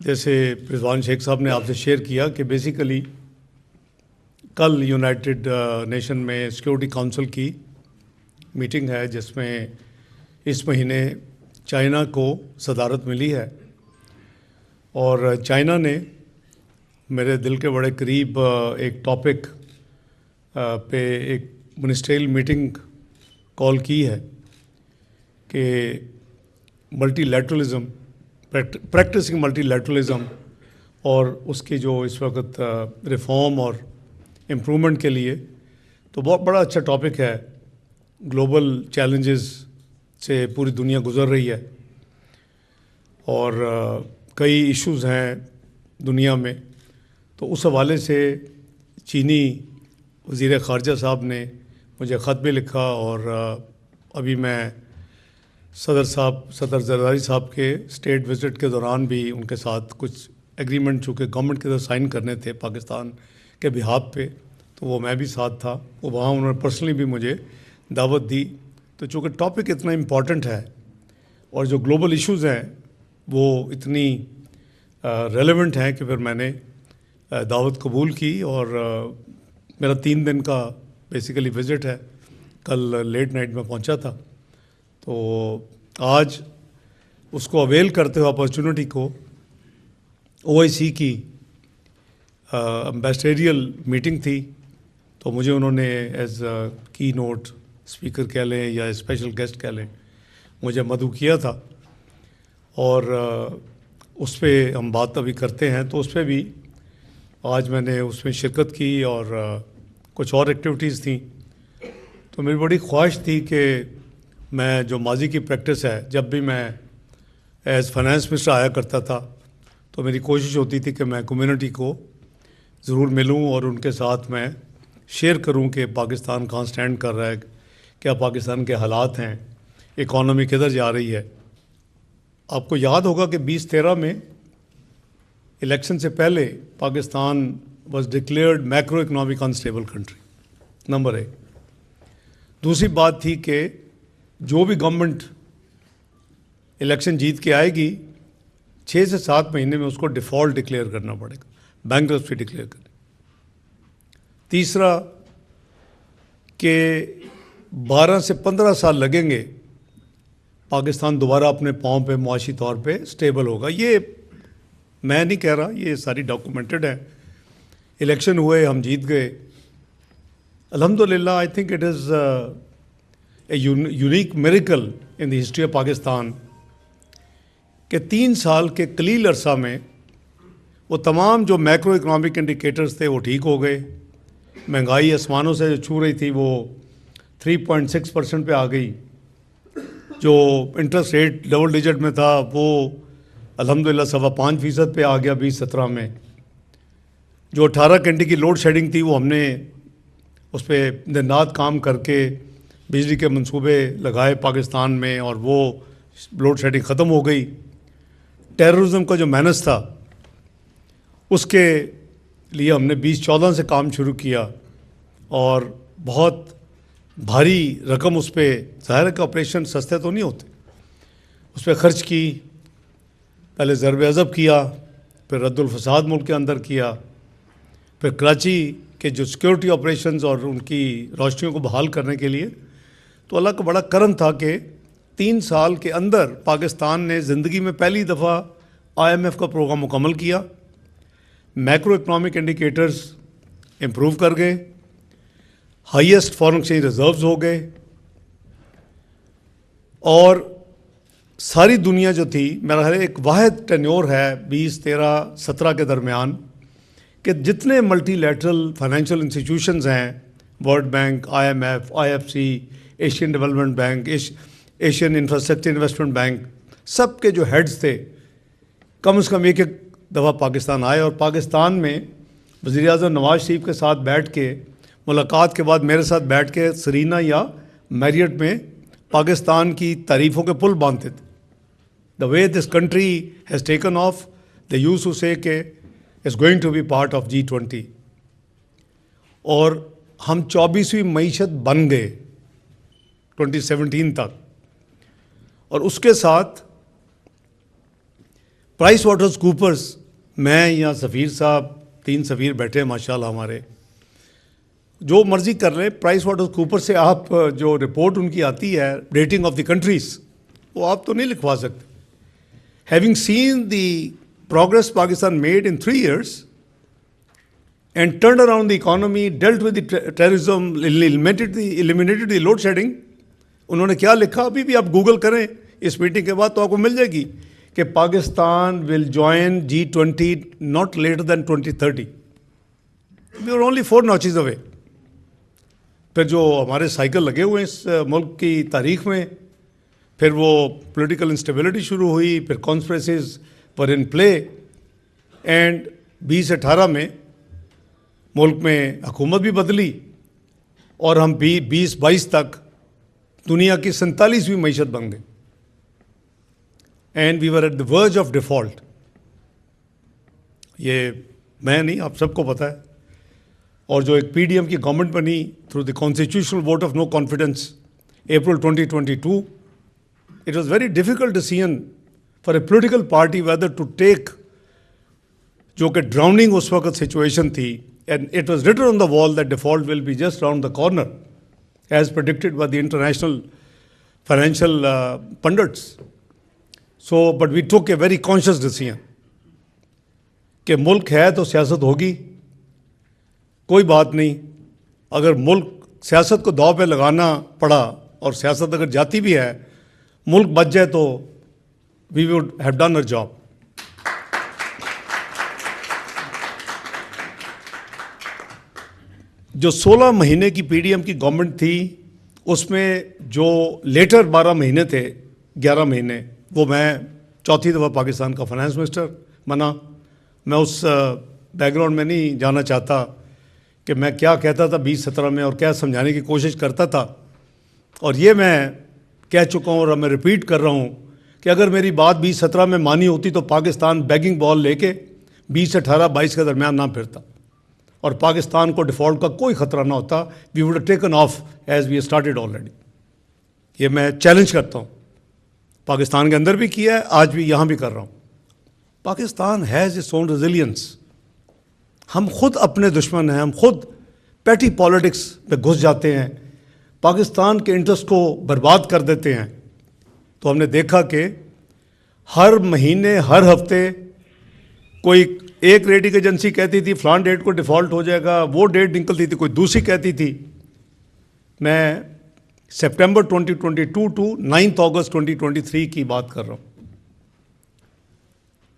جیسے رضوان شیخ صاحب نے آپ سے شیئر کیا کہ بیسیکلی کل یونائٹڈ نیشن میں سیکورٹی کونسل کی میٹنگ ہے جس میں اس مہینے چائنا کو صدارت ملی ہے، اور چائنا نے میرے دل کے بڑے قریب ایک ٹاپک پہ ایک منسٹریل میٹنگ کال کی ہے کہ multilateralism, practicing multilateralism اور اس کی جو اس وقت ریفارم اور امپرومنٹ کے لیے، تو بہت بڑا اچھا ٹاپک ہے۔ گلوبل چیلنجز سے پوری دنیا گزر رہی ہے اور کئی ایشوز ہیں دنیا میں، تو اس حوالے سے چینی وزیر خارجہ صاحب نے مجھے خط بھی لکھا، اور ابھی میں صدر زرداری صاحب کے اسٹیٹ وزٹ کے دوران بھی ان کے ساتھ کچھ ایگریمنٹ چونکہ گورنمنٹ کے ساتھ سائن کرنے تھے پاکستان کے بہاف پہ، تو وہ میں بھی ساتھ تھا، وہ وہاں انہوں نے پرسنلی بھی مجھے دعوت دی۔ تو چونکہ ٹاپک اتنا امپورٹنٹ ہے اور جو گلوبل ایشوز ہیں وہ اتنی ریلیونٹ ہیں کہ پھر میں نے دعوت قبول کی، اور میرا 3 دن کا بیسیکلی وزٹ ہے، کل لیٹ نائٹ میں پہنچا تھا۔ تو آج اس کو اویل کرتے ہوئے اپارچونٹی کو OIC کی امبیسڈریل میٹنگ تھی، تو مجھے انہوں نے ایز کی نوٹ اسپیکر کہہ لیں یا اسپیشل گیسٹ کہہ لیں، مجھے مدعو کیا تھا، اور اس پہ ہم بات ابھی کرتے ہیں۔ تو اس پہ بھی آج میں نے اس میں شرکت کی، اور کچھ اور ایکٹیویٹیز تھیں۔ تو میری بڑی خواہش تھی کہ میں جو ماضی کی پریکٹس ہے، جب بھی میں ایز فائنانس منسٹر آیا کرتا تھا تو میری کوشش ہوتی تھی کہ میں کمیونٹی کو ضرور ملوں اور ان کے ساتھ میں شیئر کروں کہ پاکستان کہاں سٹینڈ کر رہا ہے، کیا پاکستان کے حالات ہیں، اکانومی کدھر جا رہی ہے۔ آپ کو یاد ہوگا کہ 2013 میں الیکشن سے پہلے Pakistan was declared macro economic unstable country, number 1۔ دوسری بات تھی کہ جو بھی گورنمنٹ الیکشن جیت کے آئے گی 6 سے 7 مہینے میں اس کو ڈیفالٹ ڈکلیئر کرنا پڑے گا، بینکرپسی ڈکلیئر کرنی۔ تیسرا کہ 12 سے 15 سال لگیں گے پاکستان دوبارہ اپنے پاؤں پہ معاشی طور پہ سٹیبل ہوگا۔ یہ میں نہیں کہہ رہا، یہ ساری ڈاکومنٹڈ ہے۔ الیکشن ہوئے، ہم جیت گئے، الحمدللہ۔ I think it is a unique miracle in the history of Pakistan کہ 3 سال کے قلیل عرصہ میں وہ تمام جو میکرو اکنامک انڈیکیٹرز تھے وہ ٹھیک ہو گئے۔ مہنگائی آسمانوں سے جو چھو رہی تھی وہ 3.6% پہ آ گئی، جو انٹرسٹ ریٹ ڈبل ڈیجٹ میں تھا وہ الحمدللہ 5.25% پہ آ گیا 2017 میں۔ جو 18 گھنٹے کی لوڈ شیڈنگ تھی وہ ہم نے اس پہ دن رات کام کر کے بجلی کے منصوبے لگائے پاکستان میں، اور وہ لوڈ شیڈنگ ختم ہو گئی۔ ٹیررزم کا جو مینس تھا اس کے لیے ہم نے 2014 سے کام شروع کیا، اور بہت بھاری رقم اس پہ، ظاہر ہے کہ آپریشن سستے تو نہیں ہوتے، اس پہ خرچ کی۔ پہلے ضرب عضب کیا، پھر رد الفساد ملک کے اندر کیا، پھر کراچی کے جو سیکورٹی آپریشنز اور ان کی روشنیوں کو بحال کرنے کے لیے۔ تو اللہ کا بڑا کرم تھا کہ 3 سال کے اندر پاکستان نے زندگی میں پہلی دفعہ IMF کا پروگرام مکمل کیا، میکرو اکنامک انڈیکیٹرز امپروو کر گئے، ہائیسٹ فارن ایکسچینج ریزروز ہو گئے، اور ساری دنیا جو تھی، میرا خیال ہے ایک واحد ٹینیور ہے 2013-17 کے درمیان کہ جتنے ملٹی لیٹرل فائنینشیل انسٹیٹیوشنز ہیں، world bank, IMF، IFC، Asian development bank, Asian infrastructure investment bank, سب کے جو ہیڈز تھے کم از کم ایک دفعہ پاکستان آئے، اور پاکستان میں وزیر اعظم نواز شریف کے ساتھ بیٹھ کے ملاقات کے بعد میرے ساتھ بیٹھ کے سرینا یا میریٹ میں پاکستان کی تعریفوں کے پل باندھتے تھے۔ The way this country has taken off, they used to say کہ it's going to be part of G20، اور ہم 24ویں معیشت بن گئے 2017 تک، اور اس کے ساتھ پرائس واٹرز کوپرز، میں یا سفیر صاحب، 3 سفیر بیٹھے ہیں ماشاءاللہ ہمارے، جو مرضی کر رہے ہیں، پرائس واٹرز کوپر سے آپ جو رپورٹ ان کی آتی ہے ریٹنگ آف دی کنٹریز، وہ آپ تو نہیں لکھوا سکتے. Having seen the progress Pakistan made in 3 years and turned around the economy, dealt with the terrorism, eliminated the load shedding. انہوں نے کیا لکھا؟ ابھی بھی آپ گوگل کریں اس میٹنگ کے بعد تو آپ کو مل جائے گی کہ Pakistan will join G20 not later than 2030. We were only 4 notches away. پھر جو ہمارے سائیکل لگے ہوئے ہیں اس ملک کی تاریخ میں، پھر وہ پولیٹیکل انسٹیبلٹی شروع ہوئی، پھر conspiracies per in play, and 2018 میں ملک میں حکومت بھی بدلی اور ہم 2022 تک دنیا کی 47ویں معیشت بن گئے. And we were at the verge of default. یہ میں نہیں، آپ سب کو پتہ ہے. اور جو ایک PDM کی گورنمنٹ بنی through the constitutional vote of no confidence April 2022, it was very difficult decision for a political party whether to take جو کہ ڈراؤننگ اس وقت سچویشن تھی، and it was written on the wall that default will be just around the corner as predicted by the international financial pundits. So but we took a very conscious decision کہ ملک ہے تو سیاست ہوگی، کوئی بات نہیں. اگر ملک سیاست کو داؤ پہ لگانا پڑا اور سیاست اگر جاتی بھی ہے، ملک بچ جائے تو we would have done our job. جو 16 مہینے کی PDM کی گورنمنٹ تھی، اس میں جو لیٹر 12 مہینے تھے، 11 مہینے، وہ میں چوتھی دفعہ پاکستان کا فائنانس منسٹر بنا. میں اس بیک گراؤنڈ میں نہیں جانا چاہتا کہ میں کیا کہتا تھا 2017 میں اور کیا سمجھانے کی کوشش کرتا تھا. اور یہ میں کہہ چکا ہوں اور میں ریپیٹ کر رہا ہوں کہ اگر میری بات 2017 میں مانی ہوتی تو پاکستان بیگنگ بال لے کے 2018-22 کے درمیان نہ پھرتا اور پاکستان کو ڈیفالٹ کا کوئی خطرہ نہ ہوتا. We would have taken off as we started already. یہ میں چیلنج کرتا ہوں، پاکستان کے اندر بھی کیا ہے، آج بھی یہاں بھی کر رہا ہوں. Pakistan has its own resilience. ہم خود اپنے دشمن ہیں، ہم خود پیٹی پالیٹکس پہ گھس جاتے ہیں، پاکستان کے انٹرسٹ کو برباد کر دیتے ہیں. تو ہم نے دیکھا کہ ہر مہینے، ہر ہفتے کوئی ایک ریٹنگ ایجنسی کہتی تھی فلان ڈیٹ کو ڈیفالٹ ہو جائے گا، وہ ڈیٹ نکلتی تھی، کوئی دوسری کہتی تھی. میں سپٹمبر 2022 ٹو 9 اگست 2023 کی بات کر رہا ہوں،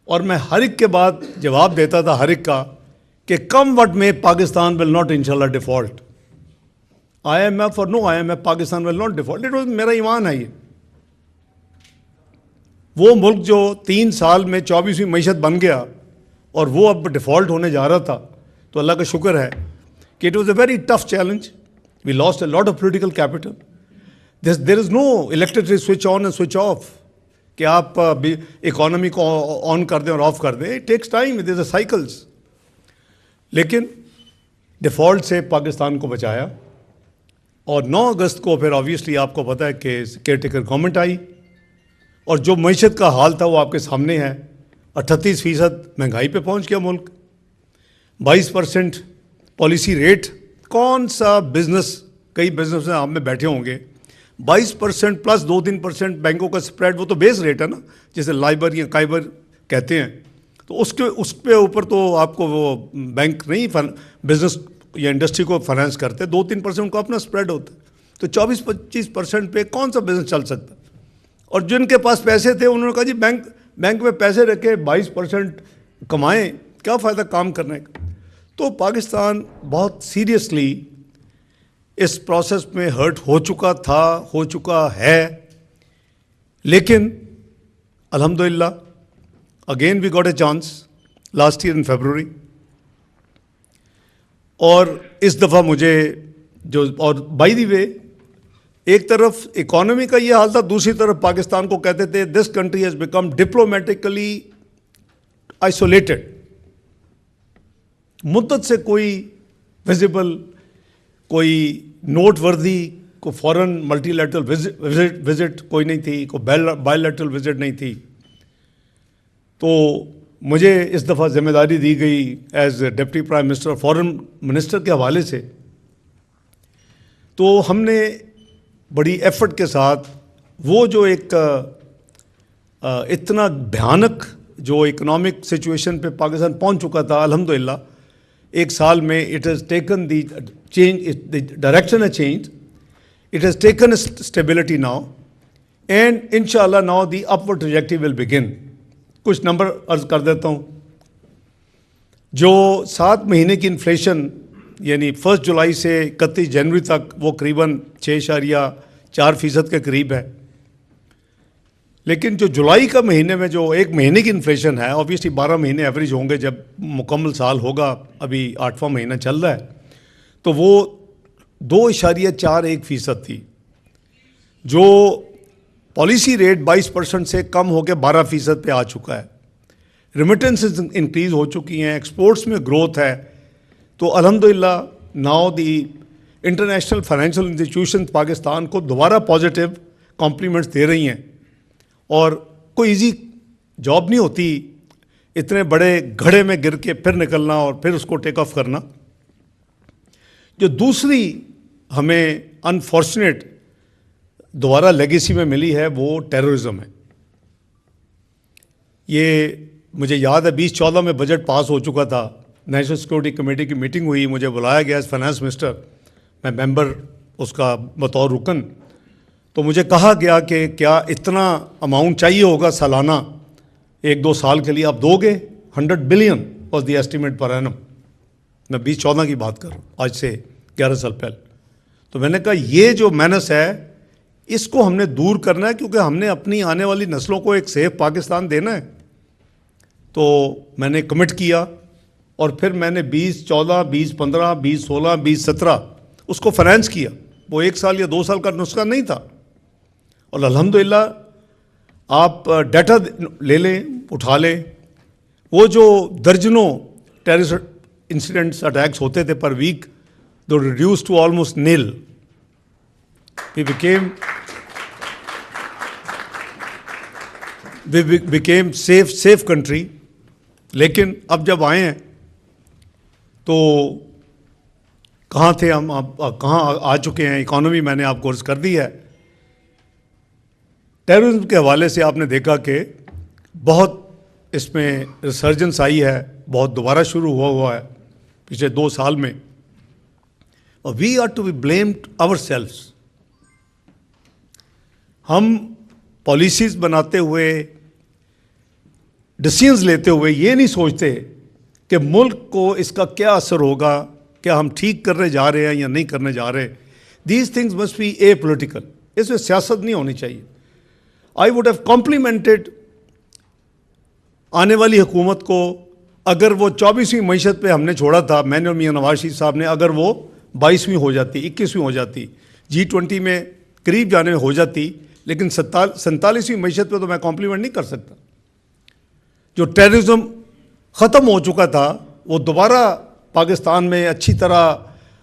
اور میں ہر ایک کے بعد جواب دیتا تھا ہر ایک کا کہ کم وٹ میں پاکستان ول ناٹ انشاءاللہ ڈیفالٹ. IMF اور نو IMF Pakistan will not default. It was میرا ایمان ہے. یہ وہ ملک جو 3 سال میں 24ویں معیشت بن گیا اور وہ اب ڈیفالٹ ہونے جا رہا تھا، تو اللہ کا شکر ہے کہ it was a very tough challenge. We lost a lot of political capital. There is no electricity switch on and switch off کہ آپ اکانومی کو آن کر دیں اور آف کر دیں. It takes time, it is a cycles. لیکن default سے پاکستان کو بچایا. اور 9 اگست کو پھر آبویسلی آپ کو پتہ ہے کہ کیئر ٹیکر گورنمنٹ آئی، اور جو معیشت کا حال تھا وہ آپ کے سامنے ہے. 38% مہنگائی پہ پہنچ گیا ملک، 22% پالیسی ریٹ. کون سا بزنس، کئی بزنس آپ میں بیٹھے ہوں گے، 22% پلس 2-3% بینکوں کا اسپریڈ، وہ تو بیس ریٹ ہے نا، جیسے لائبر یا کائبر کہتے ہیں. تو اس پہ اوپر تو آپ کو وہ بینک نہیں بزنس یا انڈسٹری کو فائنانس کرتے، 2-3% کا اپنا اسپریڈ ہوتا ہے. تو 24-25% پہ کون سا بزنس چل سکتا ہے؟ اور جن کے پاس پیسے تھے انہوں نے کہا جی بینک میں پیسے رکھے 22% کمائیں، کیا فائدہ کام کرنے کا. تو پاکستان بہت سیریسلی اس پروسیس میں ہرٹ ہو چکا تھا، ہو چکا ہے. لیکن الحمدللہ again we got a chance last year in February. اور اس دفعہ مجھے جو، اور بائی دی وے، ایک طرف اکانومی کا یہ حال تھا، دوسری طرف پاکستان کو کہتے تھے this country has become diplomatically isolated. مدت سے کوئی ویزیبل، کوئی نوٹ وردی، کوئی فورن ملٹی لیٹرل وزٹ کوئی نہیں تھی، کوئی بائی لیٹرل وزٹ نہیں تھی. تو مجھے اس دفعہ ذمہ داری دی گئی ایز ڈپٹی پرائم منسٹر اور فارن منسٹر کے حوالے سے، تو ہم نے بڑی ایفرٹ کے ساتھ وہ جو ایک اتنا بھیانک جو اکنامک سچویشن پہ پاکستان پہنچ چکا تھا، الحمدللہ ایک سال میں it has taken the change, the direction ہے change, it has taken stability now, and انشاءاللہ now the upward trajectory will begin. کچھ نمبر عرض کر دیتا ہوں۔ جو 7 مہینے کی انفلیشن یعنی 1 جولائی سے 31 جنوری تک وہ قریباً 6.4% کے قریب ہے، لیکن جو جولائی کا مہینے میں جو 1 مہینے کی انفلیشن ہے، اوبیسلی 12 مہینے ایوریج ہوں گے جب مکمل سال ہوگا، ابھی 8واں مہینہ چل رہا ہے، تو وہ 2.41% تھی، جو پالیسی ریٹ 22% سے کم ہو کے 12% پہ آ چکا ہے۔ ریمیٹنسز انکریز ہو چکی ہیں، ایکسپورٹس میں گروتھ ہے، تو الحمدللہ now the international financial institution Pakistan کو دوبارہ پازیٹیو کمپلیمنٹس دے رہی ہیں، اور کوئی ایزی جاب نہیں ہوتی اتنے بڑے گھڑے میں گر کے پھر نکلنا اور پھر اس کو ٹیک آف کرنا۔ جو دوسری ہمیں انفارچونیٹ دوبارہ لیگیسی میں ملی ہے وہ ٹیررزم ہے۔ یہ مجھے یاد ہے 2014 میں بجٹ پاس ہو چکا تھا، نیشنل سیکورٹی کمیٹی کی میٹنگ ہوئی، مجھے بلایا گیا ایز فائنانس منسٹر، میں ممبر اس کا بطور رکن، تو مجھے کہا گیا کہ کیا اتنا اماؤنٹ چاہیے ہوگا سالانہ 1-2 سال کے لیے، آپ دو گے؟ 100 billion was the estimate per annum. میں 2014 کی بات کر رہا ہوں، آج سے 11 سال پہلے۔ تو میں نے کہا یہ جو مینس ہے اس کو ہم نے دور کرنا ہے، کیونکہ ہم نے اپنی آنے والی نسلوں کو ایک سیف پاکستان دینا ہے۔ تو میں نے کمٹ کیا، اور پھر میں نے 2014 2015 2016 2017 اس کو فائنانس کیا۔ وہ 1 سال یا 2 سال کا نسخہ نہیں تھا، اور الحمدللہ آپ ڈیٹا لے لیں، اٹھا لیں، وہ جو درجنوں ٹیررسٹ انسیڈنٹس اٹیکس ہوتے تھے پر ویک، دو reduced to almost nil. We became safe country، لیکن اب جب آئے ہیں تو کہاں تھے ہم، اب کہاں آ چکے ہیں؟ اکانومی میں نے آپ کو عرض کر دی ہے۔ ٹیررزم کے حوالے سے آپ نے دیکھا کہ بہت اس میں ریسرجنس آئی ہے، بہت دوبارہ شروع ہوا ہے پچھلے 2 سال میں، اور we are to be blamed ourselves. ہم پالیسیز بناتے ہوئے، ڈیسیژنز لیتے ہوئے یہ نہیں سوچتے کہ ملک کو اس کا کیا اثر ہوگا، کیا ہم ٹھیک کرنے جا رہے ہیں یا نہیں کرنے جا رہے۔ These things must be a political, اس میں سیاست نہیں ہونی چاہیے۔ آئی ووڈ ہیو کمپلیمنٹڈ آنے والی حکومت کو اگر وہ 24ویں معیشت پہ ہم نے چھوڑا تھا، میں نے اور میاں نواز شریف صاحب نے، اگر وہ 22ویں ہو جاتی، 21ویں ہو جاتی، G20 میں قریب جانے میں ہو جاتی، لیکن 47ویں معیشت پہ تو میں کمپلیمنٹ نہیں کر سکتا۔ جو ٹیررزم ختم ہو چکا تھا وہ دوبارہ پاکستان میں اچھی طرح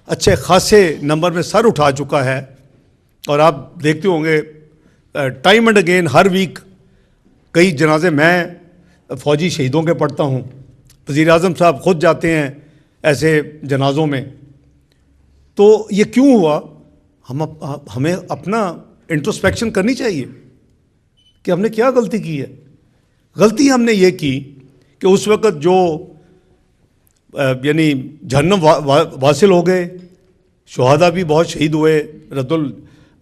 اچھے خاصے نمبر میں سر اٹھا چکا ہے، اور آپ دیکھتے ہوں گے ٹائم اینڈ اگین ہر ویک کئی جنازے میں فوجی شہیدوں کے پڑھتا ہوں، وزیر اعظم صاحب خود جاتے ہیں ایسے جنازوں میں۔ تو یہ کیوں ہوا؟ ہمیں اپنا انٹروسپیکشن کرنی چاہیے کہ ہم نے کیا غلطی کی ہے۔ غلطی ہم نے یہ کی کہ اس وقت جو یعنی جہنم واصل ہو گئے، شہداء بھی بہت شہید ہوئے،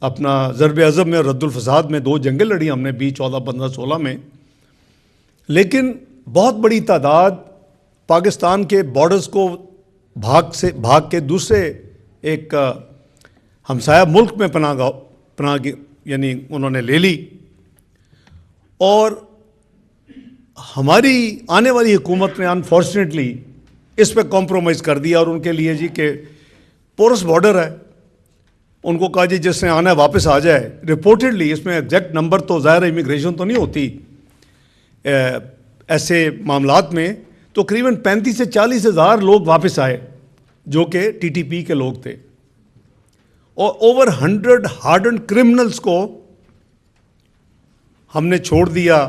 اپنا ضرب عضب میں اور رد الفساد میں 2 جنگیں لڑی ہم نے 20 14 15 16 میں، لیکن بہت بڑی تعداد پاکستان کے بارڈرز کو بھاگ کے دوسرے ایک ہمسایہ ملک میں پناہ یعنی انہوں نے لے لی، اور ہماری آنے والی حکومت نے انفارچونیٹلی اس پہ کمپرومائز کر دیا، اور ان کے لیے جی کہ پورس بارڈر ہے، ان کو کہا جی جس نے آنا ہے واپس آ جائے۔ رپورٹڈلی اس میں ایگزیکٹ نمبر تو ظاہر ہے امیگریشن تو نہیں ہوتی ایسے معاملات میں، تو قریباً 35 سے 40 ہزار لوگ واپس آئے جو کہ TTP کے لوگ تھے، اور اوور 100 ہارڈنڈ کرمنلز کو ہم نے چھوڑ دیا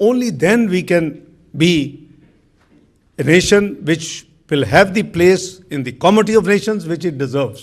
only then we can be a nation which will have the place in the comity of nations which it deserves.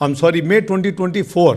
May 2024,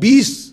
20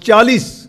40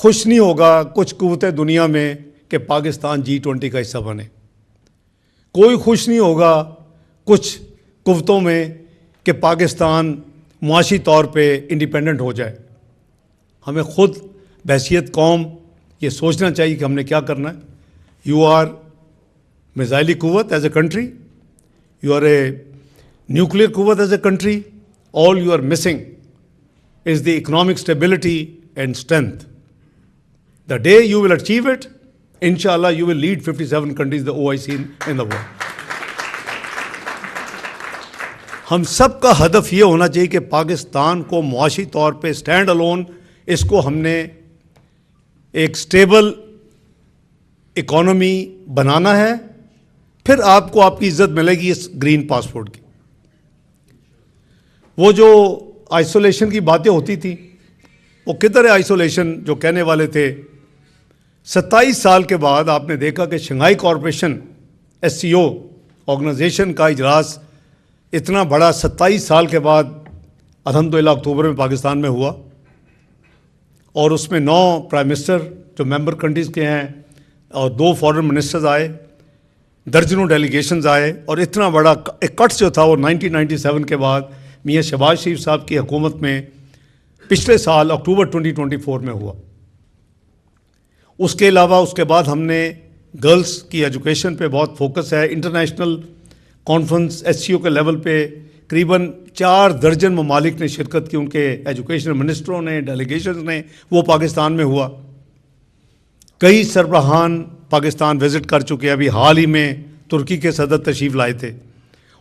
خوش نہیں ہوگا کچھ قوتیں دنیا میں کہ پاکستان G20 کا حصہ بنے. کوئی خوش نہیں ہوگا کچھ قوتوں میں کہ پاکستان معاشی طور پہ انڈیپینڈنٹ ہو جائے. ہمیں خود بحیثیت قوم یہ سوچنا چاہیے کہ ہم نے کیا کرنا ہے. یو آر میزائلی قوت as a country, you are a nuclear قوت as a country. All you are missing is the economic stability and strength. The day you will achieve it, inshallah, you will lead 57 countries, the OIC in the world. ہم سب کا ہدف یہ ہونا چاہیے کہ پاکستان کو معاشی طور پہ اسٹینڈ الون, اس کو ہم نے ایک اسٹیبل اکانومی بنانا ہے. پھر آپ کو آپ کی عزت ملے گی اس گرین پاسپورٹ کی. وہ جو آئسولیشن کی باتیں ہوتی تھیں, وہ کدھر ہے آئسولیشن جو کہنے والے تھے. 27 سال کے بعد آپ نے دیکھا کہ شنگھائی کارپوریشن SCO آرگنائزیشن کا اجلاس اتنا بڑا 27 سال کے بعد الحمدللہ اکتوبر میں پاکستان میں ہوا, اور اس میں 9 پرائم منسٹر جو ممبر کنٹریز کے ہیں اور 2 فارن منسٹرز آئے, درجنوں ڈیلیگیشنز آئے, اور اتنا بڑا اکٹھ جو تھا وہ 1997 کے بعد میاں شہباز شریف صاحب کی حکومت میں پچھلے سال اکتوبر 2024 میں ہوا. اس کے علاوہ اس کے بعد ہم نے گرلز کی ایجوکیشن پہ بہت فوکس ہے. انٹرنیشنل کانفرنس SCO کے لیول پہ قریباً 4 درجن ممالک نے شرکت کی, ان کے ایجوکیشن منسٹروں نے, ڈیلیگیشنز نے, وہ پاکستان میں ہوا. کئی سربراہان پاکستان وزٹ کر چکے ہیں. ابھی حال ہی میں ترکی کے صدر تشریف لائے تھے,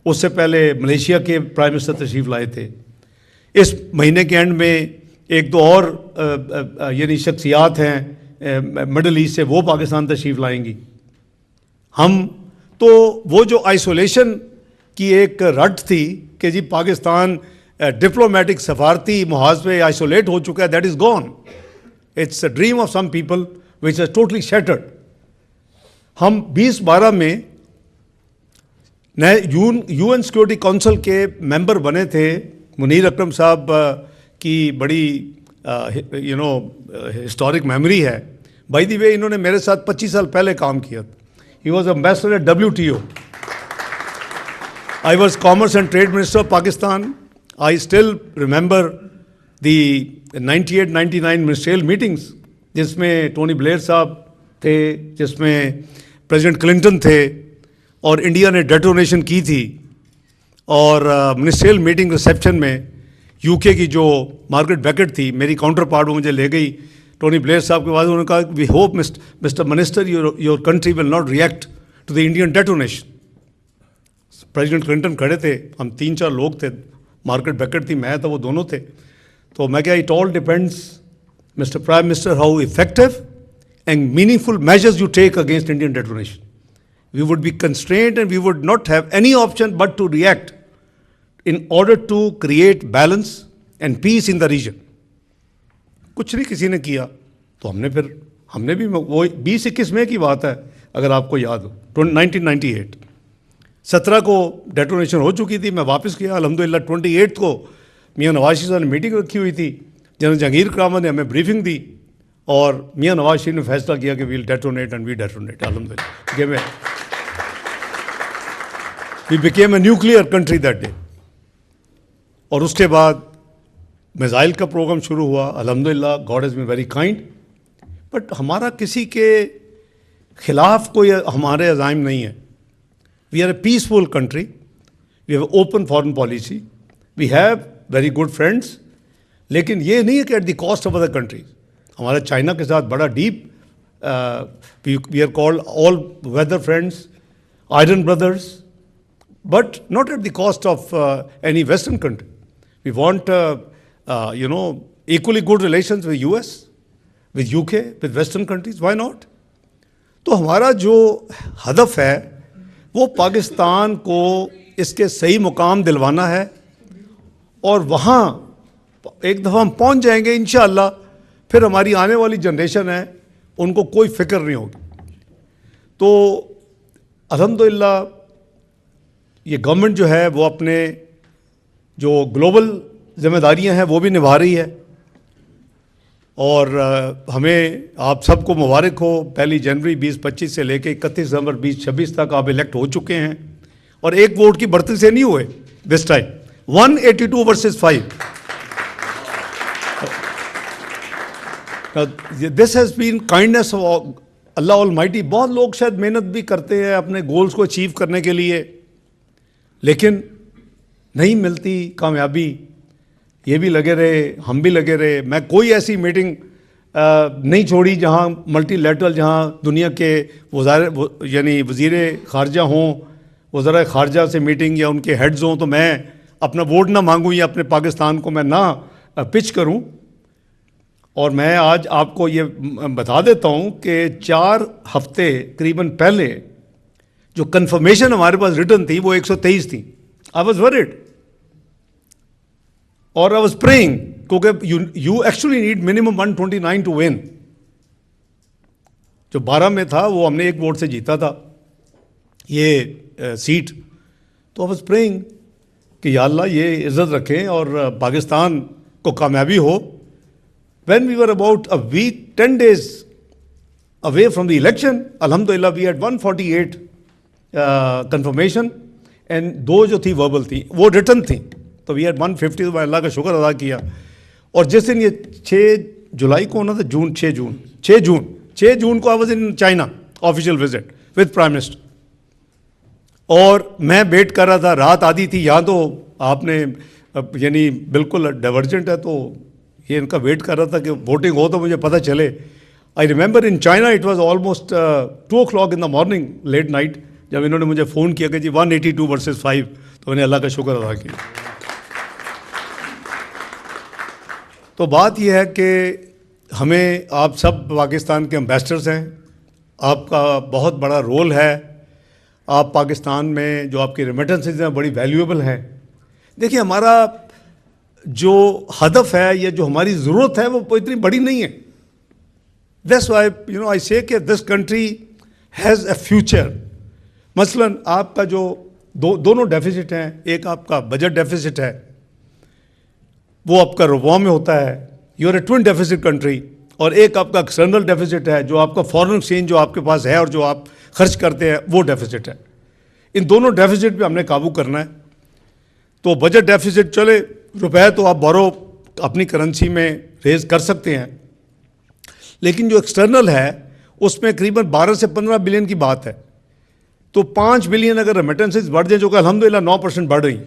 اس سے پہلے ملیشیا کے پرائم منسٹر تشریف لائے تھے. اس مہینے کے اینڈ میں 1-2 اور یعنی شخصیات ہیں مڈل ایسٹ سے, وہ پاکستان تشریف لائیں گی. ہم تو وہ جو آئسولیشن کی ایک رٹ تھی کہ جی پاکستان ڈپلومیٹک سفارتی محاذ پہ آئسولیٹ ہو چکا ہے, that is gone. It's a dream of some people which is totally shattered. ہم 2012 میں UN سیکورٹی کونسل کے ممبر بنے تھے. منیر اکرم صاحب کی بڑی ہسٹورک میموری ہے. بائی دی وے انہوں نے میرے ساتھ 25 سال پہلے کام کیا. He was ambassador at WTO. I was commerce and trade minister of Pakistan. I still remember the 98-99 ministerial meetings, جس میں ٹونی بلیئر صاحب تھے, جس میں پریزیڈنٹ کلنٹن تھے, اور انڈیا نے ڈیٹونیشن کی تھی. اور منسٹریل میٹنگ ریسیپشن میں UK کی جو مارگریٹ بیکٹ تھی, میری کاؤنٹر پارٹ, وہ مجھے لے گئی ٹونی بلیئر صاحب کے بعد. انہوں نے کہا we hope mister minister your country will not react to the Indian detonation. President Clinton کھڑے تھے, ہم 3-4 لوگ تھے, مارگریٹ بیکٹ تھی, میں تھا, وہ دونوں تھے. تو میں کہا it all depends mister prime minister how effective and meaningful measures you take against Indian detonation. We would be constrained and we would not have any option but to react in order to create balance and peace in the region. کچھ نہیں کسی نے کیا, تو ہم نے بھی وہ 20-21 میں کی بات ہے اگر آپ کو یاد ہو, 1998 17 کو ڈیٹونیشن ہو چکی تھی. میں واپس گیا الحمدللہ. 28 کو میاں نواز شریف صاحب نے میٹنگ رکھی ہوئی تھی, جنرل جہانگیر کرامت نے ہمیں بریفنگ دی, اور میاں نواز شریف نے فیصلہ کیا کہ ویل ڈیٹونیٹ اینڈ وی ڈیٹونیٹ. الحمدللہ we became a nuclear country that day. اور اس کے بعد میزائل کا پروگرام شروع ہوا. الحمدللہ God has been very kind. But ہمارا کسی کے خلاف کوئی ہمارے عزائم نہیں ہے. We are a peaceful country. We have an open foreign policy. We have very good friends. لیکن یہ نہیں ہے کہ at the cost of other countries. ہمارا چائنا کے ساتھ بڑا deep we are called all weather friends, iron brothers, but not at the cost of any Western country. We want, equally good relations with US, with UK, with Western countries. Why not? تو ہمارا جو ہدف ہے وہ پاکستان کو اس کے صحیح مقام دلوانا ہے, اور وہاں ایک دفعہ ہم پہنچ جائیں گے انشاءاللہ. پھر ہماری آنے والی جنریشن ہے, ان کو کوئی فکر نہیں ہوگی. تو الحمدللہ یہ گورنمنٹ جو ہے وہ اپنے جو گلوبل ذمہ داریاں ہیں وہ بھی نبھا رہی ہے, اور ہمیں آپ سب کو مبارک ہو. 1 جنوری 2025 سے لے کے 31 دسمبر 2026 تک آپ الیکٹ ہو چکے ہیں, اور ایک ووٹ کی بڑھتی سے نہیں ہوئے this time. 182 versus 5. This has been kindness of Allah almighty. بہت لوگ شاید محنت بھی کرتے ہیں اپنے گولز کو اچیو کرنے کے لیے, لیکن نہیں ملتی کامیابی. یہ بھی لگے رہے, ہم بھی لگے رہے. میں کوئی ایسی میٹنگ نہیں چھوڑی جہاں ملٹی لیٹرل, جہاں دنیا کے یعنی وزیر خارجہ ہوں, وزراء خارجہ سے میٹنگ یا ان کے ہیڈز ہوں, تو میں اپنا ووٹ نہ مانگوں یا اپنے پاکستان کو میں نہ پچ کروں. اور میں آج آپ کو یہ بتا دیتا ہوں کہ 4 ہفتے قریباً پہلے جو کنفرمیشن ہمارے پاس ریٹن تھی وہ 123 تھی. آئی واز ورڈ اور آئی واز پریئنگ, کیونکہ you actually need minimum 129 to one. جو 12 میں تھا وہ ہم نے ایک ووٹ سے جیتا تھا یہ سیٹ. تو آئی واز پریئنگ کہ یا اللہ یہ عزت رکھیں اور پاکستان کو کامیابی ہو. When we were about a week, 10 days away from the election, alhamdulillah we had 148 confirmation, and 2 جو تھی verbal تھی وہ written تھی, تو we had 150. تو میں اللہ کا شکر ادا کیا. اور جس دن یہ 6 جولائی کو ہونا تھا, 6 جون کو I was in China official visit with Prime Minister. اور میں ویٹ کر رہا تھا, رات آدھی تھی. یہاں تو آپ نے یعنی بالکل ڈائیورجنٹ ہے, تو یہ ان کا ویٹ کر رہا تھا کہ ووٹنگ ہو تو مجھے پتہ چلے. I remember in China it was almost 2 o'clock in the morning, late night, جب انہوں نے مجھے فون کیا کہ جی 182 ورسز 5, تو انہیں اللہ کا شکر ادا کیا. تو بات یہ ہے کہ ہمیں, آپ سب پاکستان کے امبیسڈرز ہیں, آپ کا بہت بڑا رول ہے. آپ پاکستان میں جو آپ کی ریمیٹنسز ہیں بڑی ویلیویبل ہیں. دیکھیے ہمارا جو ہدف ہے یا جو ہماری ضرورت ہے وہ اتنی بڑی نہیں ہے. دیٹس وائی آئی سے کہ دس کنٹری ہیز اے فیوچر. مثلاً آپ کا جو دونوں ڈیفیسٹ ہیں, ایک آپ کا بجٹ ڈیفیسٹ ہے, وہ آپ کا ربع میں ہوتا ہے, you are a twin deficit country. اور ایک آپ کا ایکسٹرنل ڈیفیسٹ ہے, جو آپ کا فارن ایکسچینج جو آپ کے پاس ہے اور جو آپ خرچ کرتے ہیں وہ ڈیفیسٹ ہے. ان دونوں ڈیفیسٹ پہ ہم نے قابو کرنا ہے. تو بجٹ ڈیفیسٹ چلے, روپے تو آپ بورو اپنی کرنسی میں ریز کر سکتے ہیں, لیکن جو ایکسٹرنل ہے اس میں قریباً 12 سے 15 بلین کی بات ہے. تو 5 بلین اگر ریمیٹنسز بڑھ جائیں, جو کہ الحمدللہ 9% بڑھ رہی ہیں,